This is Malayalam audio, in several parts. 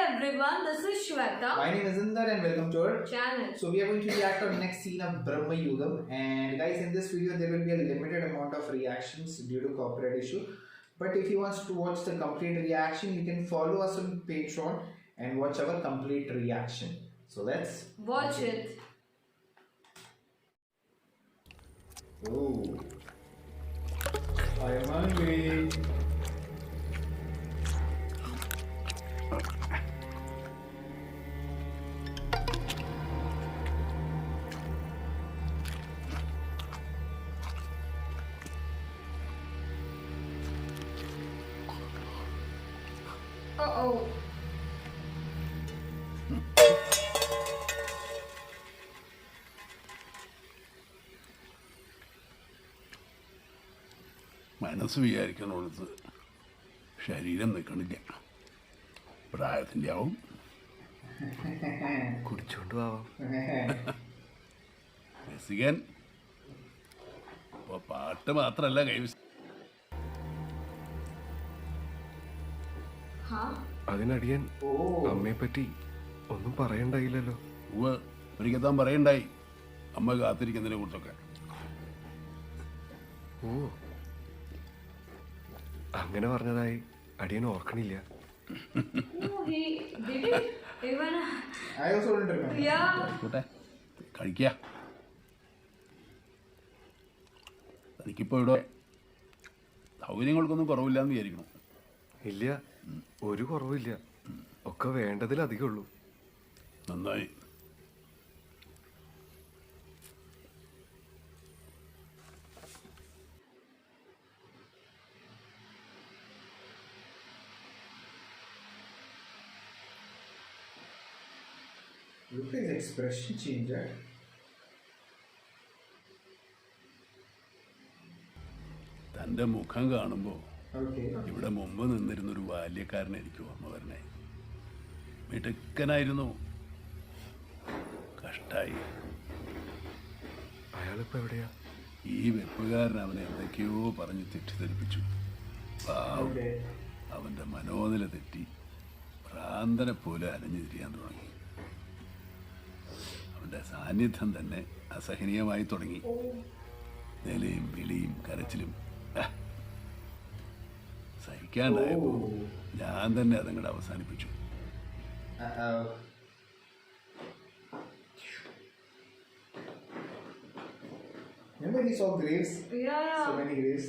everyone, this is Shweta. My name is Indar and welcome to our channel. So we are going to react on next scene of Brahma Yugam, and guys, in this video there will be a limited amount of reactions due to copyright issue. But if you want to watch the complete reaction, you can follow us on Patreon and watch our complete reaction. So let's watch it. Oh, I am hungry. Uh-oh. മനസ്സ് വിചാരിക്കണോടത്ത് ശരീരം നിൽക്കണില്ല. പ്രായത്തിൻ്റെ ആവും. കുടിച്ചോണ്ട് പോവാം. രസികൻ ഇപ്പോൾ പാട്ട് മാത്രമല്ല കൈവശം. അതിനടിയൻ അമ്മയെ പറ്റി ഒന്നും പറയണ്ടായില്ലല്ലോ. ഒരിക്കൽ താൻ പറയണ്ടായി അമ്മ കാത്തിരിക്കുന്നതിനെ കുറിച്ചൊക്കെ. ഓ, അങ്ങനെ പറഞ്ഞതായി അടിയൻ ഓർക്കണില്ല. കഴിക്കുക. തനിക്കിപ്പോൾ ഇവിടെ സൗകര്യങ്ങൾക്കൊന്നും കുറവില്ലാന്ന് വിചാരിക്കണം. ഇല്ല, ഒരു കുറവില്ല. ഒക്കെ വേണ്ടതിലധികം ഉള്ളൂ. നന്നായി. Look at his expression change. തൻ്റെ മുഖം കാണുമ്പോൾ Okay. ഇവിടെ മുമ്പ് നിന്നിരുന്നൊരു ബാല്യക്കാരനെ എനിക്ക് ഓർമ്മ വരണേ. മിടുക്കനായിരുന്നു. കഷ്ടായി. അയാളിപ്പോ എവിടെയാ? ഈ വെപ്പുകാരൻ അവനെ എന്തൊക്കെയോ പറഞ്ഞ് തെറ്റിദ്ധരിപ്പിച്ചു. അവൻ്റെ മനോനില തെറ്റി ഭ്രാന്തനെ പോലെ അലഞ്ഞു തിരിയാൻ തുടങ്ങി. അവൻ്റെ സാന്നിധ്യം തന്നെ അസഹനീയമായി തുടങ്ങി. നിലയും വിളിയും കരച്ചിലും സഹിക്കാണ്ടായപ്പോൾ ഞാൻ തന്നെ അതങ്ങോട്ട് അവസാനിപ്പിച്ചു. Remember he saw graves? Yeah. So many graves.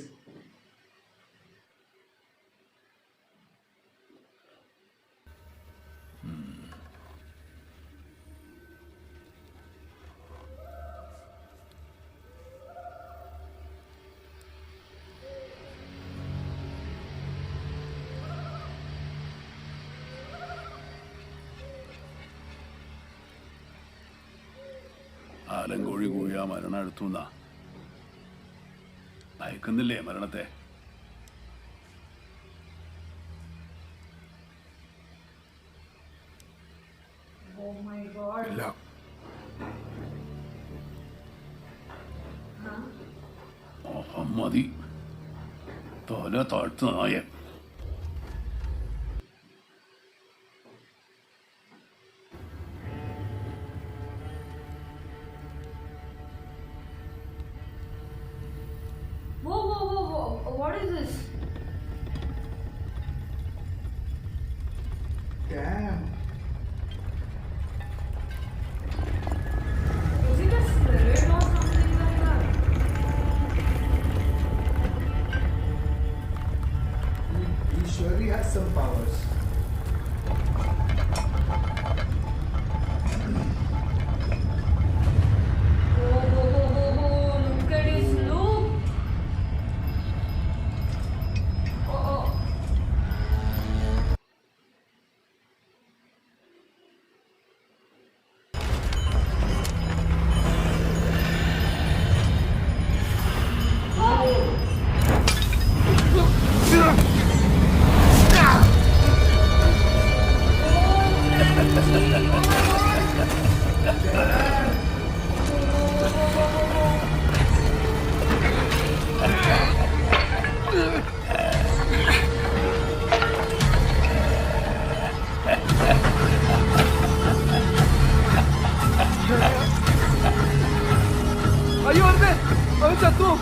ആലങ്കോഴി കൂഴിയാ മരണം അടുത്തുന്നാ. അയക്കുന്നില്ലേ മരണത്തെ? Oh my God. ഇല്ല. മതി. തല താഴ്ത്തു നായ. Whoa. What is this? Damn. Is it a spirit or something like that? He surely has some powers. Look at his look. Oh.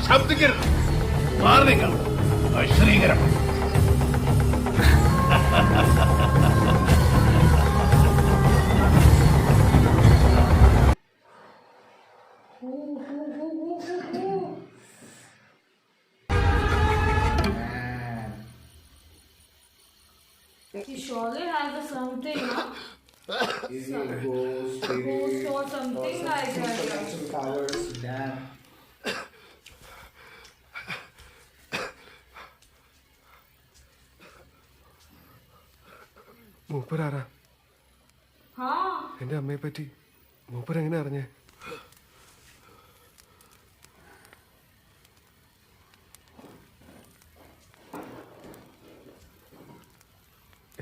ശബ്ദിക്കരുത്. മാറി നിങ്ങൾ. അശ്രീകരം. Man. He surely has something, huh? Is he a ghost? Ghost or something like that. Supernatural powers. Damn. മൂപ്പരാരാ? Huh? എൻ്റെ അമ്മയെ പറ്റി മൂപ്പരെങ്ങനെ അറിഞ്ഞേ?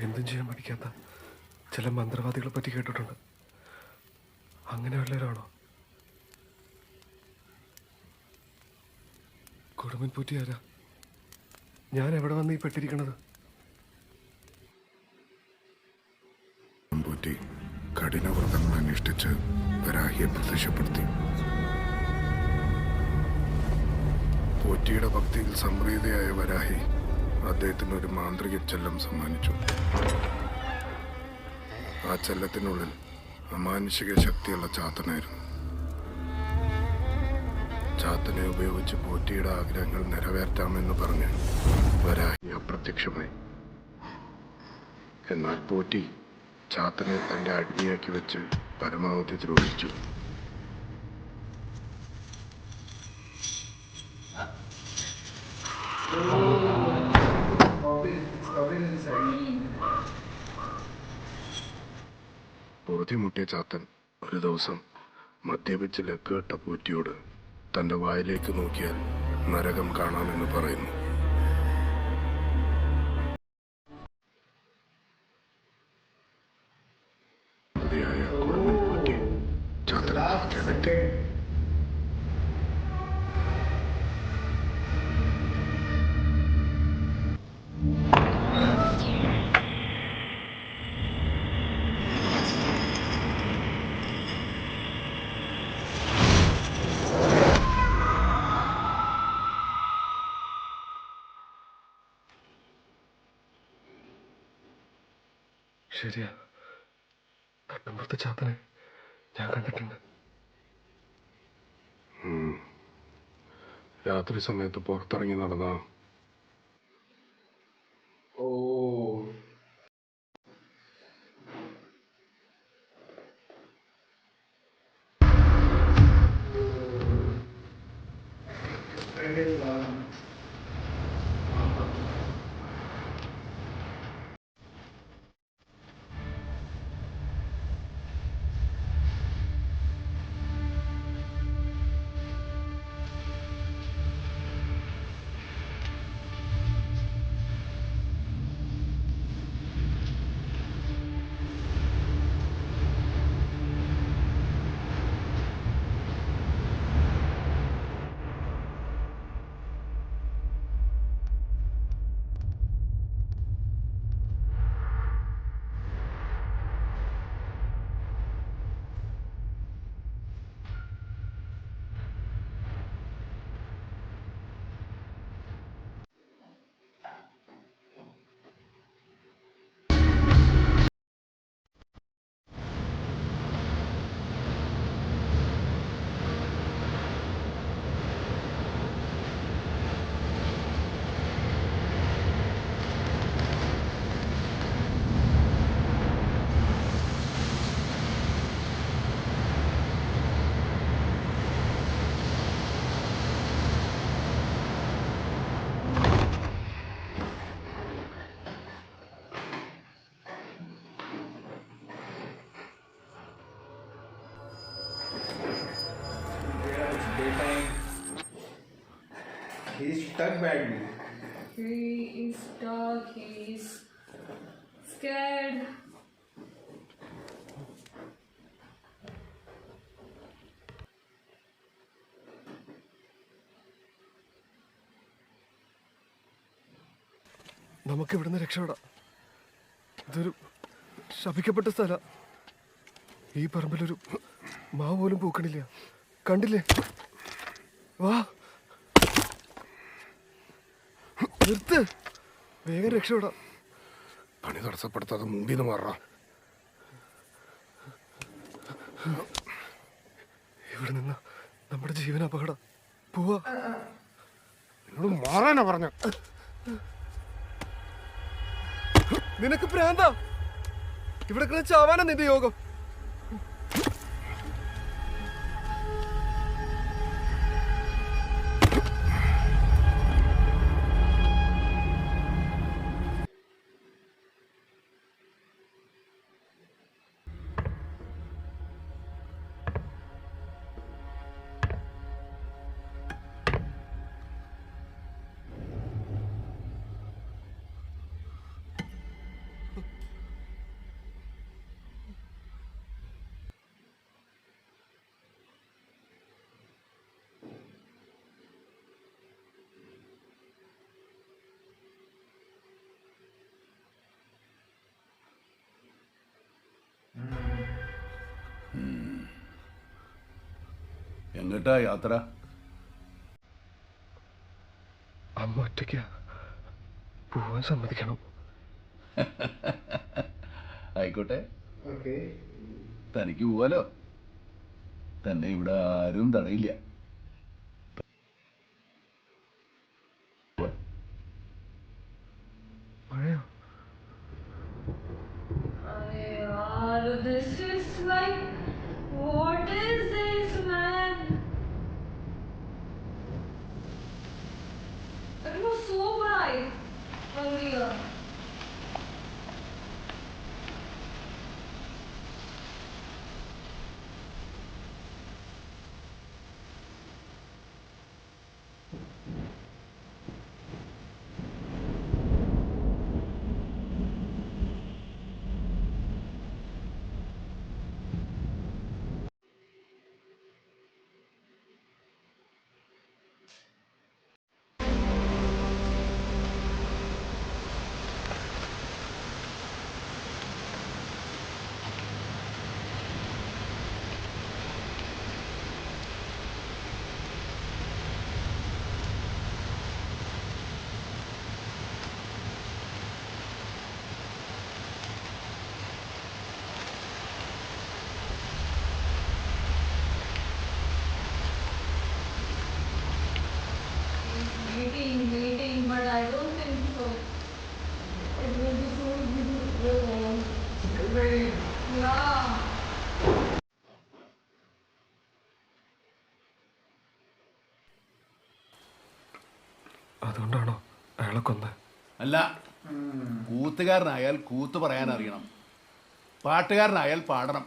എന്തും ചെയ്യാൻ പഠിക്കാത്ത ചില മന്ത്രവാദികളെ പറ്റി കേട്ടിട്ടുണ്ട്. അങ്ങനെയുള്ളവരാണോ? കൊടുമിൻ പൂറ്റി ആരാ? ഞാൻ എവിടെ വന്ന് ഈ പെട്ടിരിക്കണത്? പൂറ്റി കഠിനവ്രതങ്ങൾ അനുഷ്ഠിച്ച് വരാഹിയെ പ്രത്യക്ഷപ്പെടുത്തി. പോറ്റിയുടെ ഭക്തിയിൽ സംപ്രീതയായ വരാഹി അദ്ദേഹത്തിന് ഒരു മാന്ത്രിക ചെല്ലം സമ്മാനിച്ചു. ആ ചെല്ലത്തിനുള്ളിൽ അമാനുഷിക ശക്തിയുള്ള ചാത്തനായിരുന്നു. ചാത്തനെ ഉപയോഗിച്ച് പോറ്റിയുടെ ആഗ്രഹങ്ങൾ നിറവേറ്റാമെന്ന് പറഞ്ഞ് വരാഹി അപ്രത്യക്ഷമായി. എന്നാൽ പോറ്റി ചാത്തനെ തന്റെ അടിയാക്കി വെച്ച് പരമാവധി ദ്രോഹിച്ചു. ബോധ്യമുട്ടിയ ചാത്തൻ ഒരു ദിവസം മദ്യപിച്ച് ലക്കുകെട്ട പോറ്റിയോട് തന്റെ വായിലേക്ക് നോക്കിയാൽ നരകം കാണാമെന്ന് പറയുന്നു. പ്രതിയായ കൊടുമൻ പോറ്റി ചാത്തനെ കണ്ടെത്തി. ശരിയാ, തട്ടമ്പുറത്തെ ചാത്തനെ ഞാൻ കണ്ടിട്ടുണ്ട്. രാത്രി സമയത്ത് പുറത്തിറങ്ങി നടന്ന Oh. Friend is gone. He's stuck badly. He is stuck. He is scared. നമുക്ക് ഇവിടുന്ന് രക്ഷപ്പെടാം. ഇതൊരു ശപിക്കപ്പെട്ട സ്ഥല. ഈ പറമ്പിലൊരു മാവ് പോലും പൂക്കണില്ല. കണ്ടില്ലേ? വാ. നിർത്ത്, വേഗം രക്ഷപ്പെടാം. പണി തടസ്സപ്പെടുത്താതെ മുമ്പിൽ നിന്ന് മാറാ. ഇവിടെ നിന്ന് നമ്മുടെ ജീവൻ അപകടം. പോവാ. നിന്നോട് മാറാനാ പറഞ്ഞ. നിനക്ക് ഭ്രാന്ത? ഇവിടെ കിടന്ന് ചാവാനാ നിന്റെ യോഗം. എങ്ങട്ടാ യാത്ര? അമ്മ ഒറ്റയ്ക്കാ, പോവാൻ സമ്മതിക്കണം. ആയിക്കോട്ടെ, ഓക്കെ. തനിക്ക് പോവാലോ. തന്നെ ഇവിടെ ആരും തടയില്ല. മഴയോ? This is like, what is this, man? It was so bright earlier. Waiting, but I don't think so. It will be so beautiful. Still waiting. Yeah. അതുകൊണ്ടാണോ അയാളെ കൊന്ന്? അല്ല, കൂത്തുകാരനായാൽ കൂത്ത് പറയാൻ അറിയണം, പാട്ടുകാരനായാൽ പാടണം.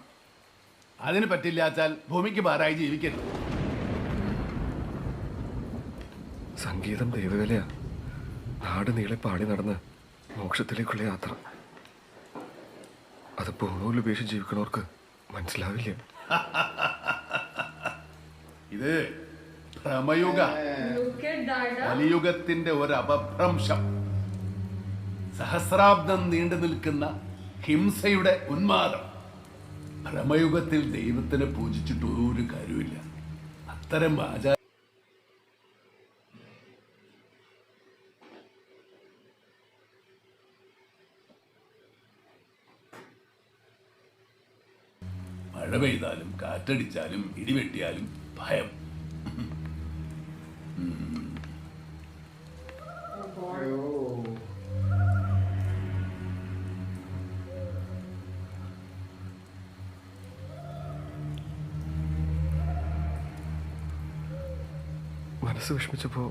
അതിന് പറ്റില്ലാച്ചാൽ ഭൂമിക്ക് ഭാരമായി ജീവിക്കരുത്. സംഗീതം ദൈവകലയാ. നാട് നീളെ പാടി നടന്ന് മോക്ഷത്തിലേക്കുള്ള യാത്ര. അത് പൂർണ്ണവും ഉപേക്ഷിച്ച് ജീവിക്കണവർക്ക് മനസ്സിലാവില്ല. ഇത് ഭ്രമയുഗ, Look at that. കലിയുഗത്തിന്റെ ഒരു അപഭ്രംശം. സഹസ്രാബ്ദം നീണ്ടു നിൽക്കുന്ന ഹിംസയുടെ ഉന്മാദം. ഭ്രമയുഗത്തിൽ ദൈവത്തിനെ പൂജിച്ചിട്ട് ഒരു കാര്യമില്ല. അത്തരം ആചാര മഴ പെയ്താലും കാറ്റടിച്ചാലും ഇടിവെട്ടിയാലും ഭയം. Oh. മനസ്സ് വിഷമിച്ചപ്പോ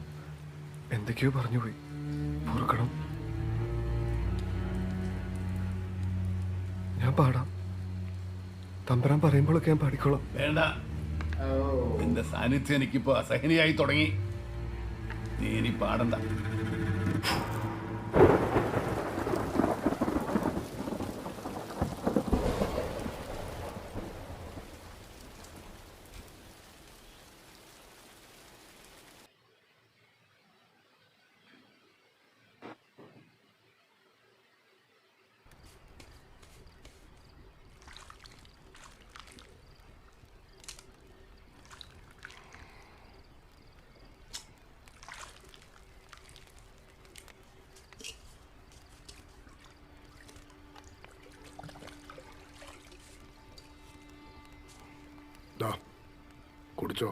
എന്തൊക്കെയോ പറഞ്ഞുപോയി. പൊറുക്കണം. ഞാൻ പാടാം. തമ്പുരാൻ പറയുമ്പോഴൊക്കെ ഞാൻ പാടിക്കോളാം. വേണ്ട, Oh. നിന്റെ സാന്നിധ്യം എനിക്കിപ്പോ അസഹനയായി തുടങ്ങി. നീ ഇനി പാടണ്ട. കുടിച്ചോ.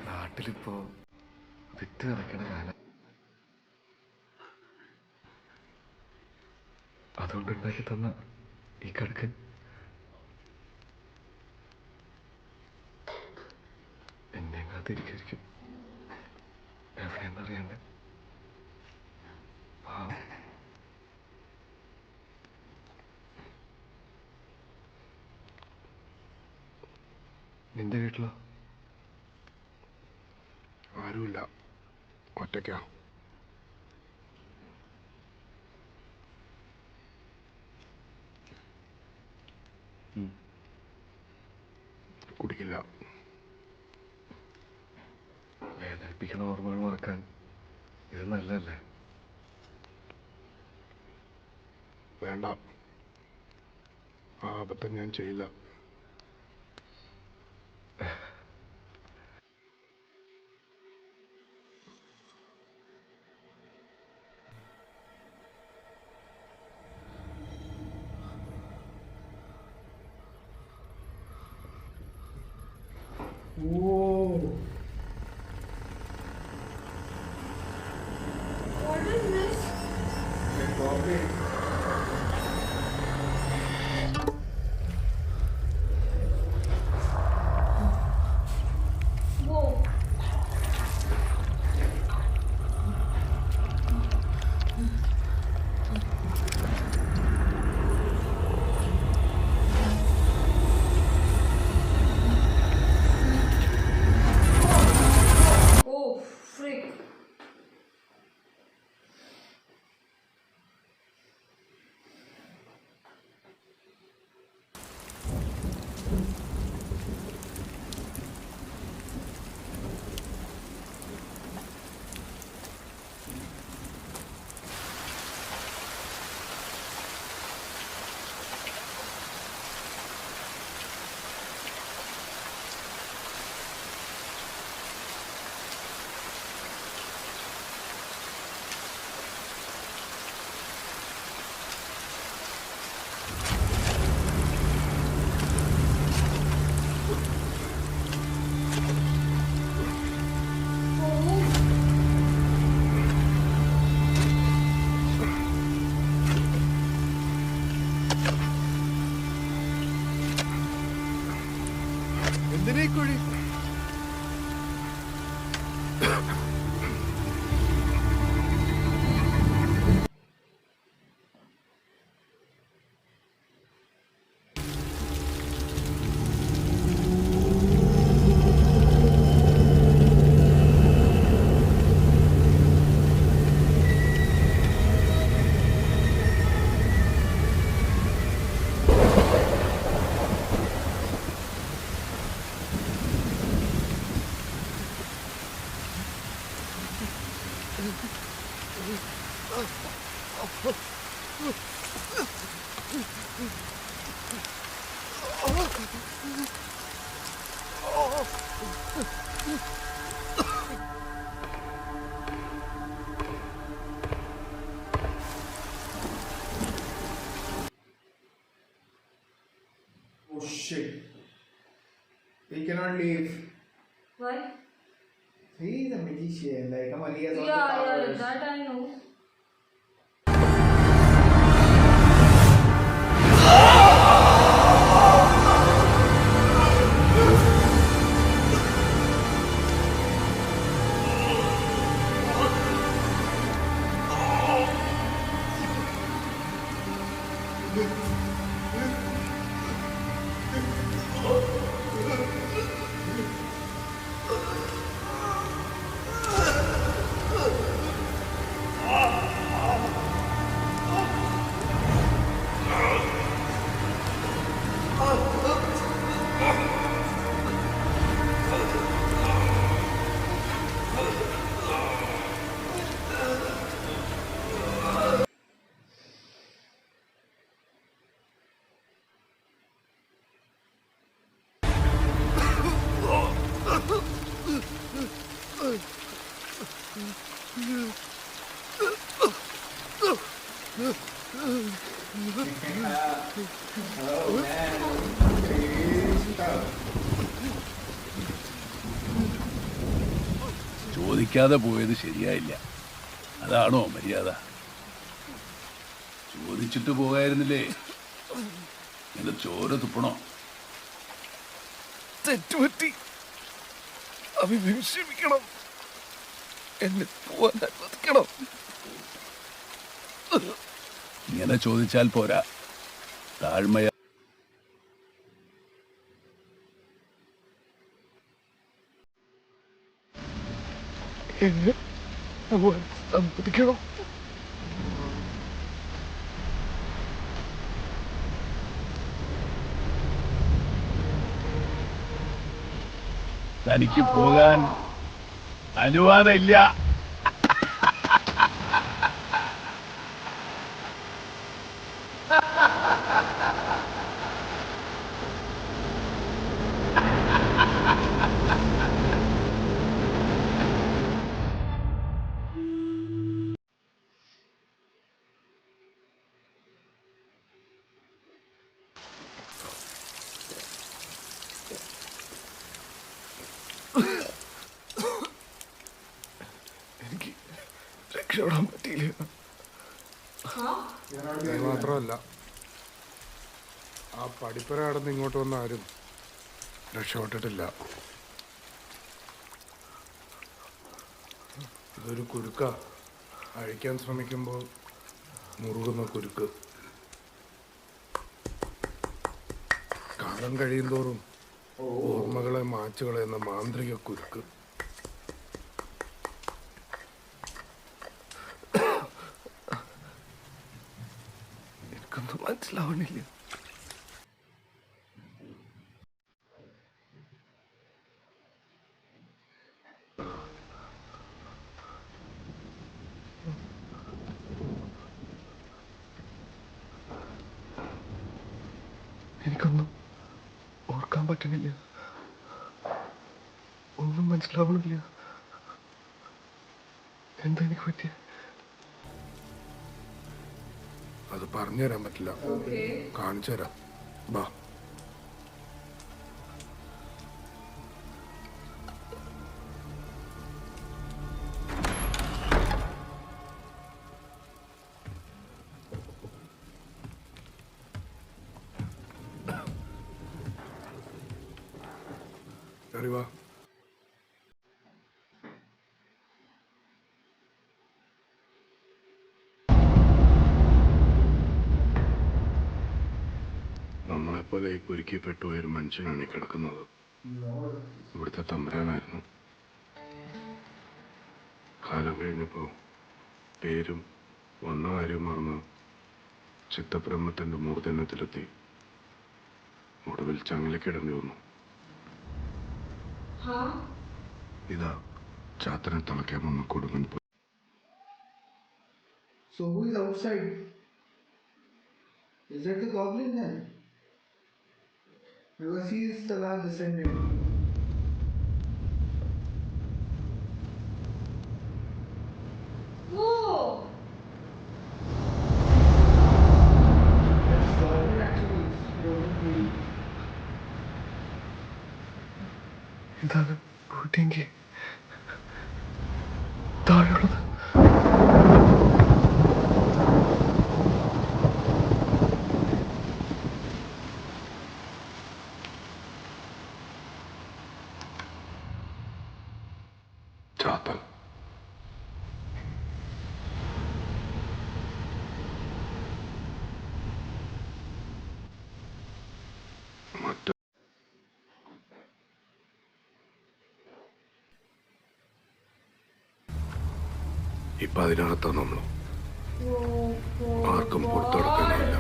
നാട്ടിലിപ്പോ വിറ്റ് നിറയ്ക്കണ കാലം. അതുകൊണ്ടുണ്ടാക്കി തന്ന ഈ കടുക്കൻ എന്നെ കാത്തിരിക്കും. എവിടെയെന്നറിയണ്ടേ. പാവം. നിന്റെ വീട്ടിലോ? ആരുമില്ല, ഒറ്റയ്ക്കാ. കുടിക്കില്ല. വേദനിപ്പിക്കുന്ന ഓർമ്മകൾ മറക്കാൻ ഇത് നല്ലതല്ലേ? വേണ്ട, ആ അബദ്ധം ഞാൻ ചെയ്യില്ല. Whoa. What is this? The topic. Whoa. Oh, frick. എന്തിനാ ഈ കുഴി? Oh shit. He cannot leave. Why? He is a magician. Like, come on, he has all the Yeah, powers. that I know. Oh man. Crazy stuff. ചോദിക്കാതെ പോയത് ശരിയായില്ല. അതാണോ മര്യാദ? ചോദിച്ചിട്ട് പോകായിരുന്നില്ലേ? ഇങ്ങനെ ചോര തുപ്പണോ? തെറ്റുപറ്റി. അഭിമന്യു ക്ഷമിക്കണം. എന്നെ പോവാൻ അനുവദിക്കണം. ഇങ്ങനെ ചോദിച്ചാൽ പോരാ. താഴ്മയ എന്നെ പോവാൻ സമ്മതിക്കണം. തനിക്ക് പോകാൻ അനുവാദമില്ല. എനിക്ക് രക്ഷപ്പെടാൻ പറ്റിയില്ല. അത് മാത്രമല്ല, ആ പടിപ്പുര കടന്ന് ഇങ്ങോട്ട് വന്ന ആരും രക്ഷപ്പെട്ടിട്ടില്ല. ഇതൊരു കുരുക്ക. അഴിക്കാൻ ശ്രമിക്കുമ്പോൾ മുറുകുന്ന കുരുക്ക്. കാലം കഴിയുന്തോറും ഓർമ്മകളെ മാച്ചു കളയുന്ന മാന്ത്രിക കുരുക്ക്. എനിക്കൊന്നും മനസ്സിലാവണില്ല. എനിക്കൊന്നും ഓർക്കാൻ പറ്റണില്ല. ഒന്നും മനസ്സിലാവണില്ല. എന്താ എനിക്ക് പറ്റിയ? അത് പറഞ്ഞു തരാൻ പറ്റില്ല. കാണിച്ചു തരാം. ബാ. അറിവാ. നമ്മളെപ്പോലെ ഈ കുരുക്കിപ്പെട്ടു പോയൊരു മനുഷ്യനാണ് ഈ കിടക്കുന്നത്. ഇവിടുത്തെ തമ്പുരാനായിരുന്നു. കാലം കഴിഞ്ഞപ്പോൾ പേരും വന്ന കാര്യം മറന്ന് ചിത്തബ്രഹ്മത്തിൻ്റെ മൂർധന്യത്തിലെത്തി. ഒടുവിൽ ചങ്ങലക്കിടേണ്ടി വന്നു. ഇതാ ചാത്തനെ തളയ്ക്കാൻ വന്ന കൊടുങ്ങൻ. So who is outside? Is that the goblin then? Because he is the last descendant. Whoa! That's goblin actually exploding. ഇതാണ് കൂട്ടിയെങ്കിൽ താഴെയുള്ളത്. ചാത്തൻ. മറ്റ് ഇപ്പൊ അതിനകത്താണ് നമ്മൾ. ആർക്കും പുറത്തെടുക്കാനാവില്ല.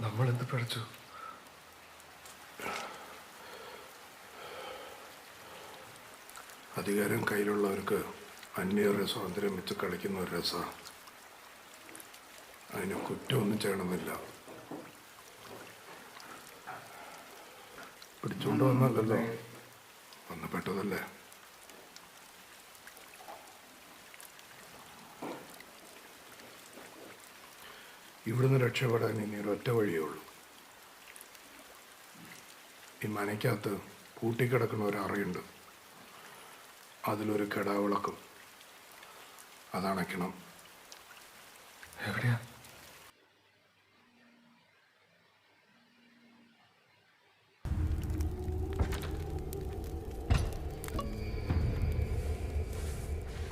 നമ്മൾ എന്ത് പഠിച്ചു? അധികാരം കയ്യിലുള്ളവർക്ക് അന്യരുടെ സ്വാതന്ത്ര്യം വെച്ച് കളിക്കുന്ന ഒരു രസമാണ്. അതിന് കുറ്റമൊന്നും ചെയ്യണമെന്നില്ല. പിടിച്ചുകൊണ്ട് വന്നല്ലോ, വന്ന് പെട്ടതല്ലേ. ഇവിടുന്ന് രക്ഷപ്പെടാൻ ഇനി ഒരൊറ്റ വഴിയേ ഉള്ളൂ. ഈ മനയ്ക്കകത്ത് പൂട്ടിക്കിടക്കുന്ന ഒരു അറയുണ്ട്. അതിലൊരു കെടാവിളക്കും, അതണയ്ക്കണം. എവിടെയാ?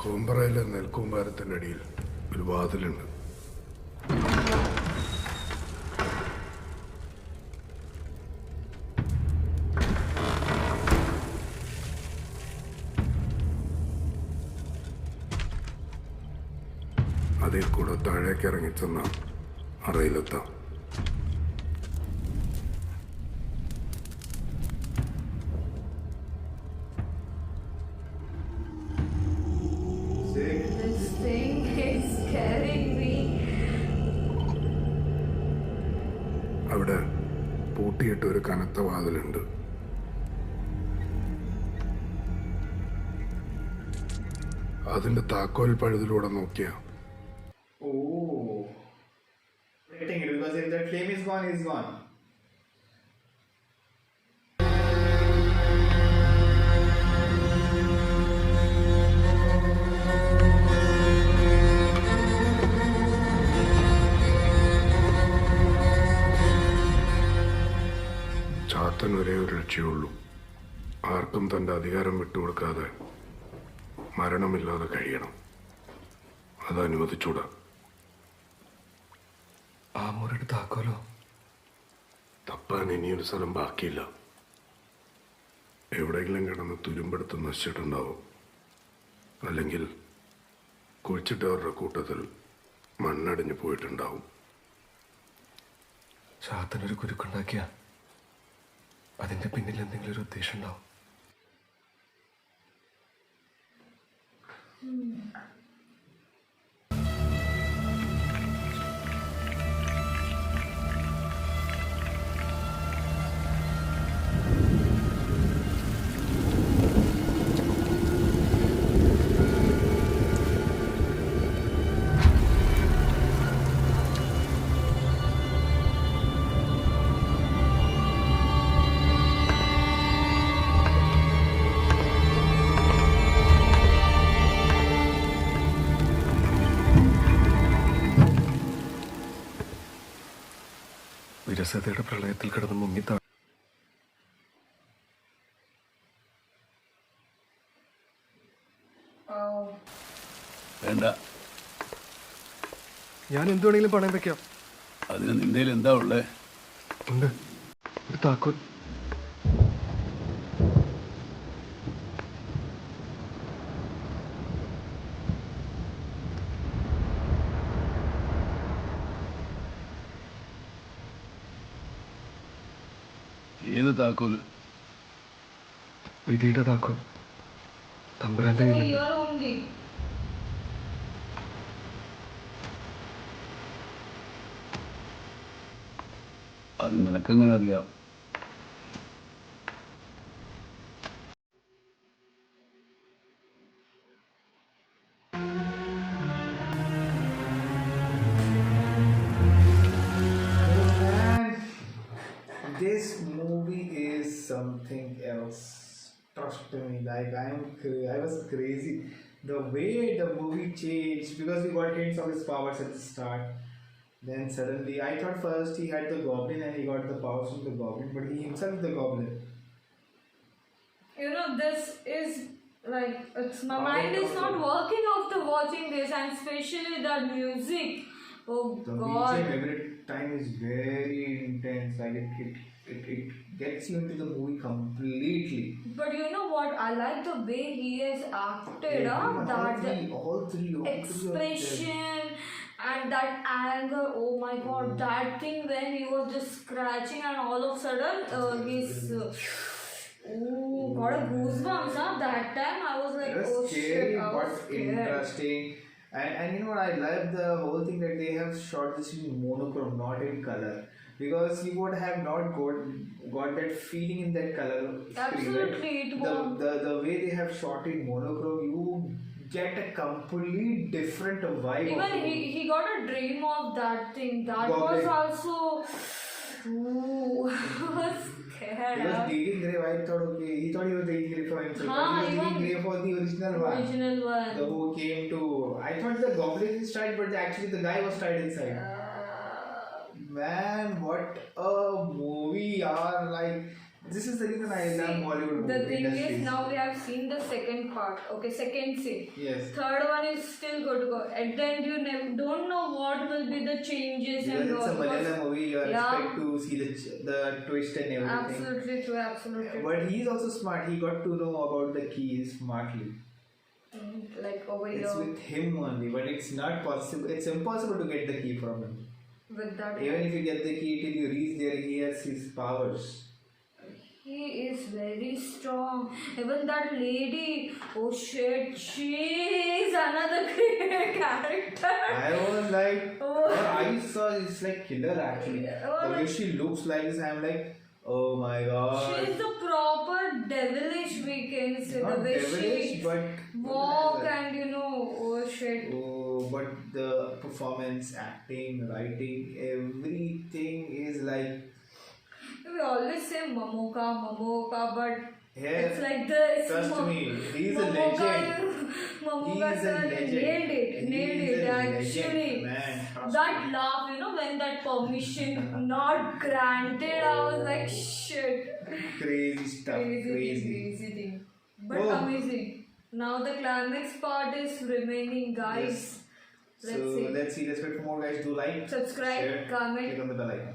കൂമ്പറയിലെ നെൽക്കൂമ്പാരത്തിൻ്റെ അടിയിൽ ഒരു വാതിലുണ്ട്. അതിൽ കൂടെ താഴേക്ക് ഇറങ്ങിച്ചെന്ന അറയിലെത്താം. This thing is scaring me. അവിടെ പൂട്ടിയിട്ട ഒരു കനത്ത വാതിലുണ്ട്. അതിന്റെ താക്കോൽ പഴുതിലൂടെ നോക്കിയാ Oh. Hitting it because if that flame is gone, it's gone. Chathan ഒരേ ഒരു ലക്ഷ്യമുള്ളൂ. ആർക്കും തന്റെ അധികാരം വിട്ടുകൊടുക്കാതെ മരണമില്ലാതെ കഴിയണം. അത് അനുവദിച്ചൂടാ. ആ മുറിയുടെ താക്കോലോ? തപ്പാൻ ഇനിയൊരു സ്ഥലം ബാക്കിയില്ല. എവിടെയെങ്കിലും കിടന്ന് തുരുമ്പെടുത്ത് നശിച്ചിട്ടുണ്ടാവും. അല്ലെങ്കിൽ കുഴിച്ചിട്ടവരുടെ കൂട്ടത്തിൽ മണ്ണടിഞ്ഞു പോയിട്ടുണ്ടാവും. ചാത്തനൊരു കുരുക്കുണ്ടാക്കിയ അതിന്റെ പിന്നിൽ എന്തെങ്കിലും ഒരു ഉദ്ദേശം ഉണ്ടാവും. വിരസതയുടെ പ്രളയത്തിൽ കിടന്ന് മുങ്ങിത്താ. വേണ്ട, ഞാൻ എന്ത് വേണമെങ്കിലും പണയം വെക്കാം. അതിന് നിന്റെ എന്താ ഉള്ളേ? ഉണ്ട്, ഒരു താക്കോൽ. ഏത് താക്കോൽ? വിധിയുടെ താക്കോൽ. തമ്പുരാന്റെ So കയ്യിലുണ്ട്. you're only. അത് നിനക്കെങ്ങനെ അറിയാം? Man, this movie is something else. Trust me, like I was crazy. The way the movie changed because we got hints of his powers at the start. Then suddenly, I thought first he had the goblin and he got the powers from the goblin, but he himself is the goblin. You know, this is like my How mind is not about working after watching this, and especially that music. Oh The God! BGM every time is very intense. Like it gets you into the movie completely. But you know what? I like the way he has acted. Everyone, That all three of them. expression And that anger, oh my god, that thing when he was just scratching and all of a sudden he's oh, got a goosebumps, huh? That time I was like, It was oh scary shit, I was but scared. interesting. And you know what, I love the whole thing that they have shot this in monochrome, not in color. Because you would have not got that feeling in that color screen, right? Absolutely, it won't. The way they have shot in monochrome, you get a completely different vibe. Even of the movie. he got a dream of that thing. That Goblin. was also. Ooh, I was scared. He was digging grave. I thought, okay, he thought he was digging grave for himself. Huh, but he was even- digging grave for the original one. Original one. The who came to. I thought the goblin is tied, but actually the guy was tied inside. Man, what a movie! Are like this is the reason I love Bollywood The movie thing industries. is, now we have seen the second part. Okay, second scene. Yes. Third one is still good to go. At the end, you don't know what will be the changes Because and it's a all. Malayalam movie, you Yeah. expect to see the twist and everything. Absolutely true, absolutely true. But he's also smart. He got to know about the keys smartly. Like over It's here with him only, but it's not possible. It's impossible to get the key from him. with that. Even if you get the key till you reach there, he has his powers. He is very strong. Even that lady, oh shit, she is another great character. I was like, Oh. her eyes saw it's like killer actually. Oh. The way she looks like this, I'm like, oh my god. She is the proper devilish, we can say. Not the way devilish, she but walk and oh shit. oh, but the performance, acting, writing, everything is like We always say Mamoka, but here. it's like this. Trust me, he's a Mamoka, legend. Mamoka He's a sir legend. nailed He's it a actually. legend, man. Trust That laugh, when that permission not granted, I was like, shit. Crazy stuff. Crazy thing. But Oh. amazing. Now the climax part is remaining, guys. Yes. Let's So see. let's see. Let's wait for more guys. Do like, Subscribe, share, comment. click on the bell icon.